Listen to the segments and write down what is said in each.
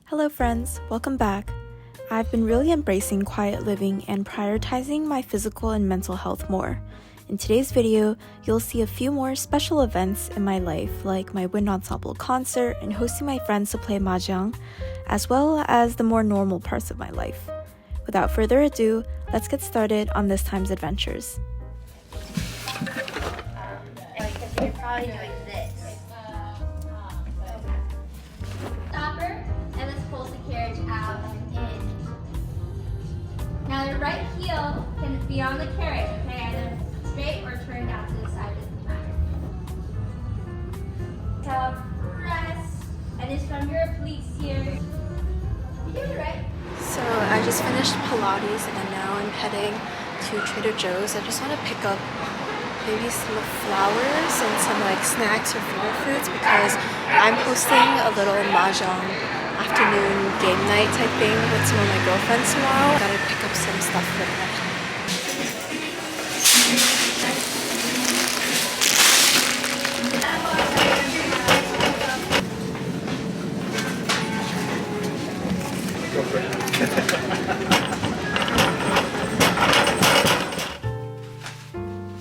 Hello friends, welcome back. I've been really embracing quiet living and prioritizing my physical and mental health more. In today's video, you'll see a few more special events in my life, like my wind ensemble concert and hosting my friends to play Majang, as well as the more normal parts of my life. Without further ado, let's get started on this time's adventures. You're probably doing this. Stop her, and let's pulse the carriage out and in. Now your right heel can be on the carriage, okay? Either straight or turned out to the side doesn't matter. So press, and it's from your obliques here. You're doing it right. So I just finished Pilates and now I'm heading to Trader Joe's. I just want to pick up maybe some flowers and some like snacks or finger foods because I'm hosting a little Majang afternoon game night type thing with some of my girlfriends tomorrow. Gotta pick up some stuff for that.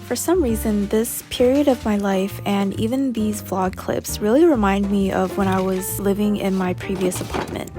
For some reason, this period of my life and even these vlog clips really remind me of when I was living in my previous apartment.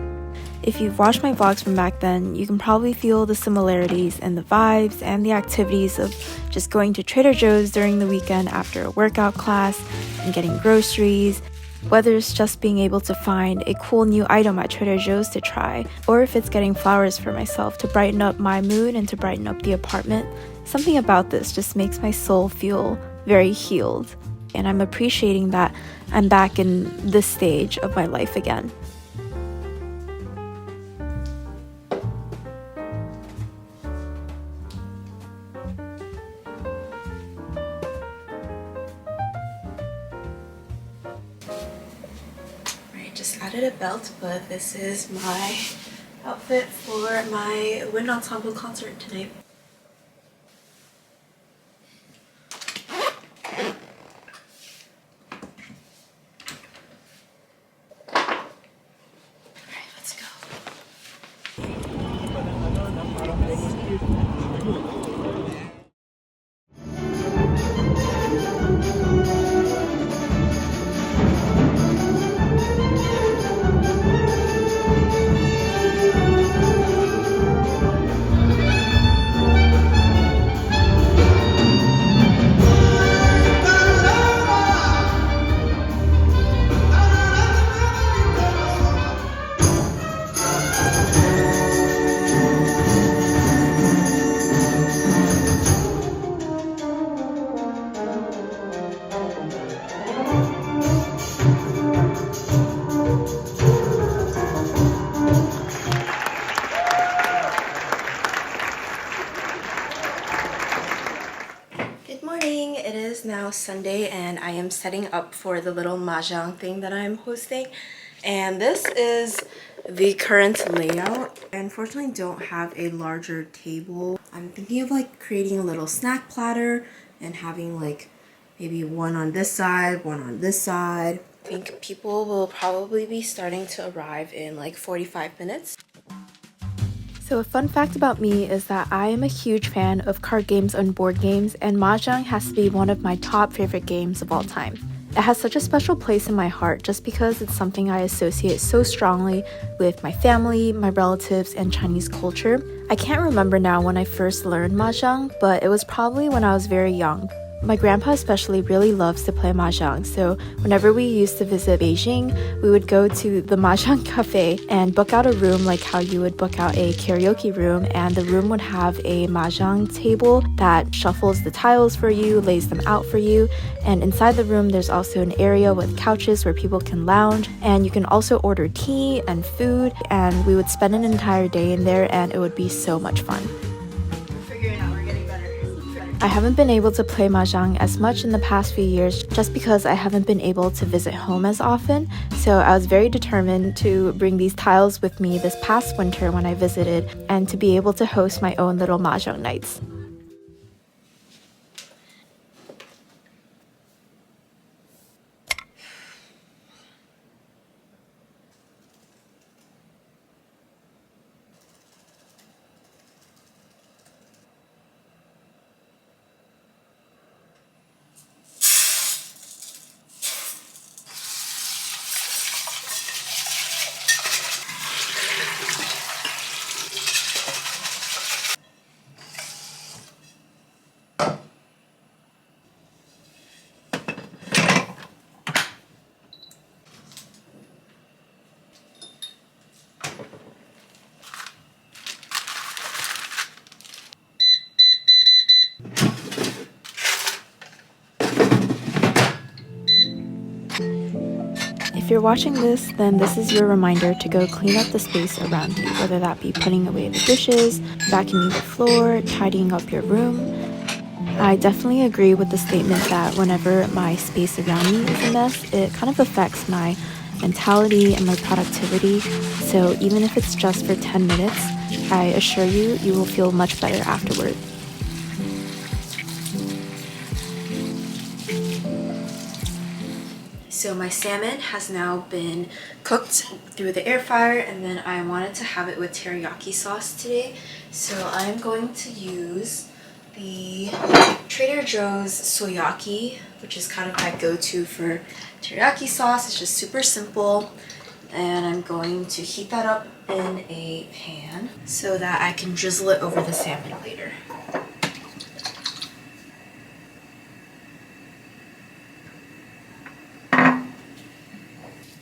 If you've watched my vlogs from back then, you can probably feel the similarities in the vibes and the activities of just going to Trader Joe's during the weekend after a workout class and getting groceries, whether it's just being able to find a cool new item at Trader Joe's to try, or if it's getting flowers for myself to brighten up my mood and to brighten up the apartment. Something about this just makes my soul feel very healed, and I'm appreciating that I'm back in this stage of my life again. Right, just added a belt, but this is my outfit for my wind ensemble concert tonight. It is now Sunday and I am setting up for the little Majang thing that I'm hosting, and this is the current layout. I unfortunately don't have a larger table. I'm thinking of like creating a little snack platter and having like maybe one on this side, one on this side. I think people will probably be starting to arrive in like 45 minutes. So a fun fact about me is that I am a huge fan of card games and board games, and Mahjong has to be one of my top favorite games of all time. It has such a special place in my heart just because it's something I associate so strongly with my family, my relatives, and Chinese culture. I can't remember now when I first learned Mahjong, but it was probably when I was very young. My grandpa especially really loves to play Mahjong, so whenever we used to visit Beijing, we would go to the Mahjong cafe and book out a room like how you would book out a karaoke room, and the room would have a Mahjong table that shuffles the tiles for you, lays them out for you, and inside the room there's also an area with couches where people can lounge, and you can also order tea and food, and we would spend an entire day in there and it would be so much fun. I haven't been able to play Mahjong as much in the past few years just because I haven't been able to visit home as often, so I was very determined to bring these tiles with me this past winter when I visited and to be able to host my own little Mahjong nights. if you're watching this, then this is your reminder to go clean up the space around you, whether that be putting away the dishes, vacuuming the floor, tidying up your room. I definitely agree with the statement that whenever my space around me is a mess, it kind of affects my mentality and my productivity. So even if it's just for 10 minutes, I assure you, you will feel much better afterward. So my salmon has now been cooked through the air fryer, and then I wanted to have it with teriyaki sauce today. So I'm going to use the Trader Joe's soyaki, which is kind of my go-to for teriyaki sauce. It's just super simple. And I'm going to heat that up in a pan so that I can drizzle it over the salmon later.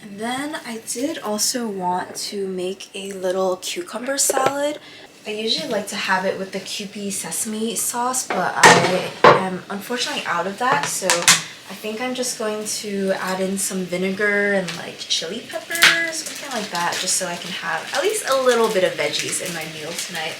And then I did also want to make a little cucumber salad. I usually like to have it with the Kewpie sesame sauce, but I am unfortunately out of that, so I think I'm just going to add in some vinegar and like chili peppers, something like that, just so I can have at least a little bit of veggies in my meal tonight.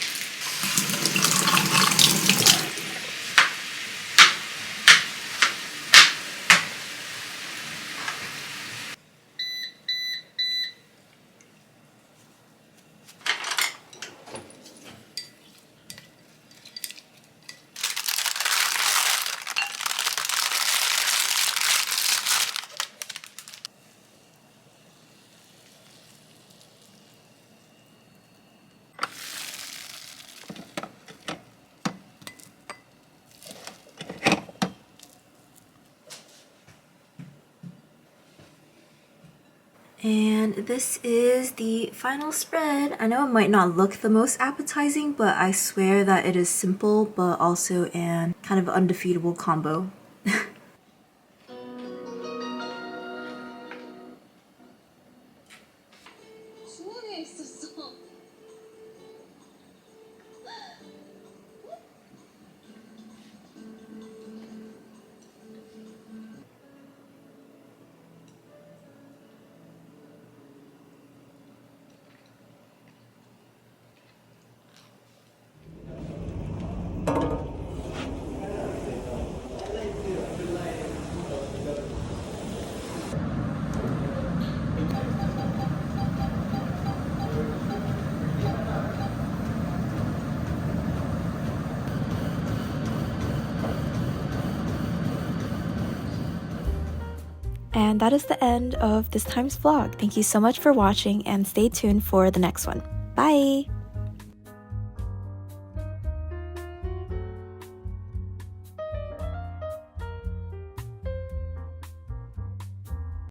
And this is the final spread. I know it might not look the most appetizing, but I swear that it is simple, but also an kind of undefeatable combo. And that is the end of this time's vlog. Thank you so much for watching and stay tuned for the next one. Bye!